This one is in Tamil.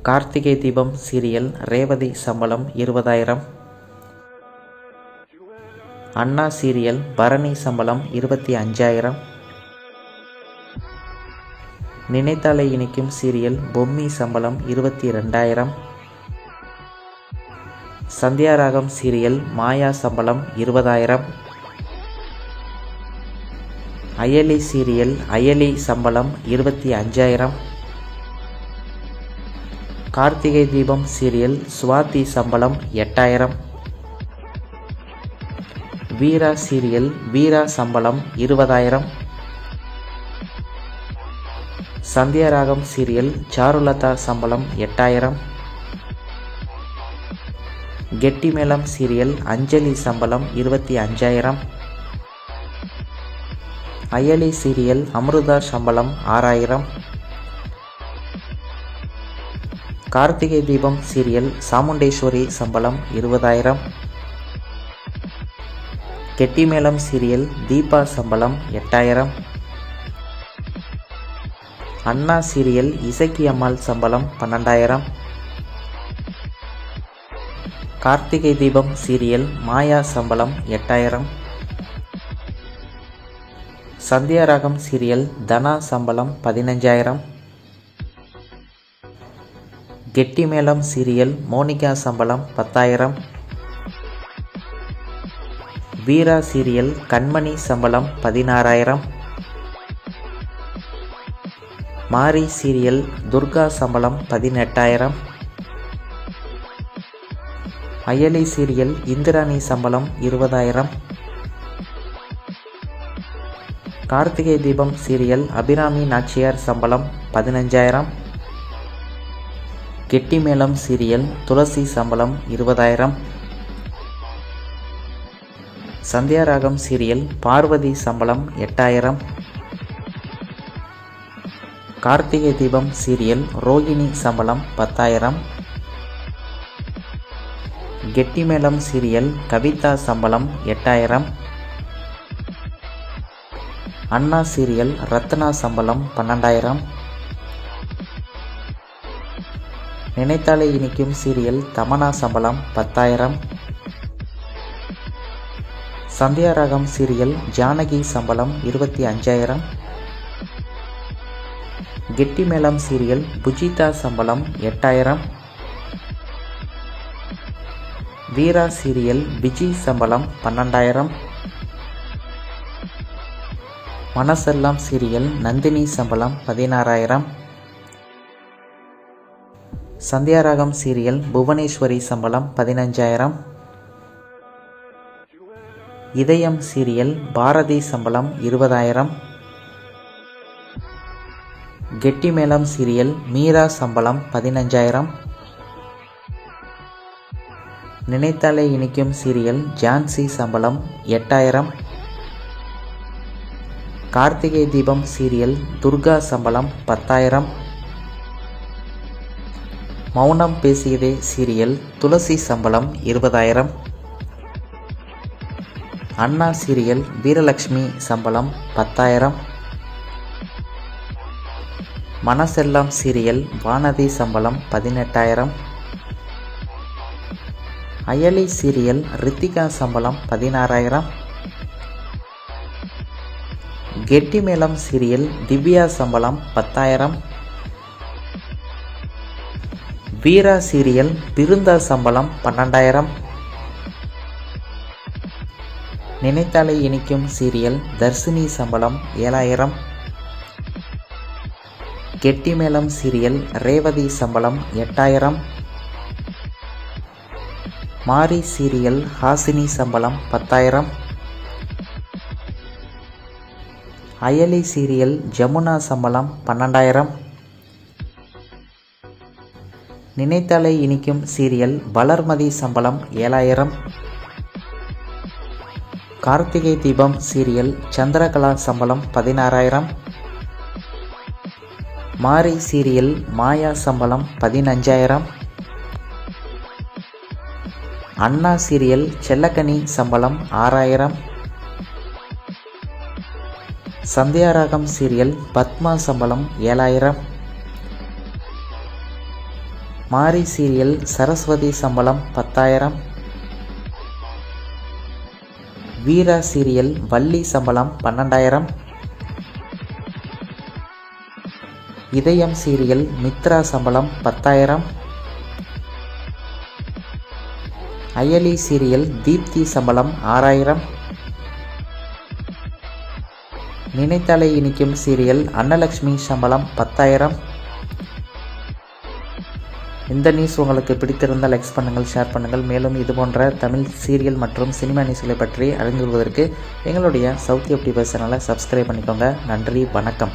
கார்த்திகை தீபம் சீரியல் ரேவதி சம்பளம் 20,000. அண்ணா சீரியல் பரணி சம்பளம் 25,000. நினைத்தாலே இனிக்கும் சீரியல் பொம்மி சம்பளம் 22,000. சந்தியாராகம் சீரியல் மாயா சம்பளம் 20,000. அயலி சீரியல் அயலி சம்பளம் 25,000. கார்த்திகை தீபம் சீரியல் சுவாதி சம்பளம் 8,000. வீரா சீரியல் வீரா சம்பளம் 20,000. சந்தியாராகம் சீரியல் சாருலதா சம்பளம் 8,000. கெட்டிமேளம் சீரியல் அஞ்சலி சம்பளம் 25,000. அயலி சீரியல் அமிர்தா சம்பளம் 6,000. கார்த்திகை தீபம் சீரியல் சாமுண்டேஸ்வரி சம்பளம் 20,000. கெட்டிமேளம் சீரியல் தீபா சம்பளம் 8,000. அண்ணா சீரியல் இசக்கி அம்மாள் சம்பளம் 12,000. கார்த்திகை தீபம் சீரியல் மாயா சம்பளம் 8,000. சந்தியாராகம் சீரியல் தனா சம்பளம் 15,000. கெட்டிமேளம் சீரியல் மோனிகா சம்பளம் 10,000. வீரா சீரியல் கண்மணி சம்பளம் 16,000. மாரி சீரியல் துர்கா சம்பளம் 18,000. அயலி சீரியல் இந்திராணி சம்பளம் 20,000. கார்த்திகை தீபம் சீரியல் அபிராமி நாச்சியார் சம்பளம் 15,000. கெட்டிமேளம் சீரியல் துளசி சம்பளம் 20,000. சந்தியாராகம் சீரியல் பார்வதி சம்பளம் 8,000. கார்த்திகை தீபம் சீரியல் ரோகிணி சம்பளம் 10,000. கெட்டிமேளம் சீரியல் கவிதா சம்பளம் 8,000. அண்ணா சீரியல் ரத்னா சம்பளம் 12,000. நினைத்தாலே இனிக்கும் சீரியல் தமனா சம்பளம் 10,000. சந்தியாராகம் சீரியல் ஜானகி சம்பளம் 25,000. கெட்டிமேளம் சீரியல் புஜிதா சம்பளம் 8,000. வீரா சீரியல் விஜி சம்பளம் 12,000. மனசெல்லாம் சீரியல் நந்தினி சம்பளம் 16,000. சந்தியாராகம் சீரியல் புவனேஸ்வரி சம்பளம் 15,000. இதயம் சீரியல் பாரதி சம்பளம் 20,000. கெட்டிமேளம் சீரியல் மீரா சம்பளம் 15,000. நினைத்தாலே இனிக்கும் சீரியல் ஜான்சி சம்பளம் 8,000. கார்த்திகை தீபம் சீரியல் துர்கா சம்பளம் 10,000. மௌனம் பேசியதே சீரியல் துளசி சம்பளம் 20,000. அண்ணா சீரியல் வீரலட்சுமி சம்பளம் 10,000. மனசெல்லாம் சீரியல் வானதி சம்பளம் 18,000. அயலி சீரியல் ரித்திகா சம்பளம் 16,000. கெட்டிமேளம் சீரியல் திவ்யா சம்பளம் 10,000. வீரா சீரியல் பிருந்தா சம்பளம் 12,000. நினைத்தாலே இனிக்கும் சீரியல் தர்சினி சம்பளம் 7,000. கெட்டிமேளம் சீரியல் ரேவதி சம்பளம் 8,000. மாரி சீரியல் ஹாசினி சம்பளம் 10,000. அயலி சீரியல் ஜமுனா சம்பளம் 12,000. நினைத்தாலே இனிக்கும் சீரியல் வளர்மதி சம்பளம் 7,000. கார்த்திகை தீபம் சீரியல் சந்திரகலா சம்பளம் 16,000. மாரி சீரியல் மாயா சம்பளம் 15,000. அண்ணா சீரியல் செல்லக்கனி சம்பளம் 6,000. சந்தியாராகம் சீரியல் பத்மா சம்பளம் 7,000. மாரி சீரியல் சரஸ்வதி சம்பளம் 10,000. வீரா சீரியல் வள்ளி சம்பளம் 12,000. இதயம் சீரியல் மித்ரா சம்பளம் 10,000. அயலி சீரியல் தீப்தி சம்பளம் 6,000. நினைத்தாலே இனிக்கும் சீரியல் அன்னலக்ஷ்மி சம்பளம் 10,000. இந்த நியூஸ் உங்களுக்கு பிடித்திருந்தால் லைக் பண்ணுங்கள், ஷேர் பண்ணுங்கள். மேலும் இது போன்ற தமிழ் சீரியல் மற்றும் சினிமா நியூஸ்களை பற்றி அறிந்து கொள்வதற்கு எங்களுடைய சவுத் யூடியூபர் சேனலை சப்ஸ்கிரைப் பண்ணிக்கோங்க. நன்றி, வணக்கம்.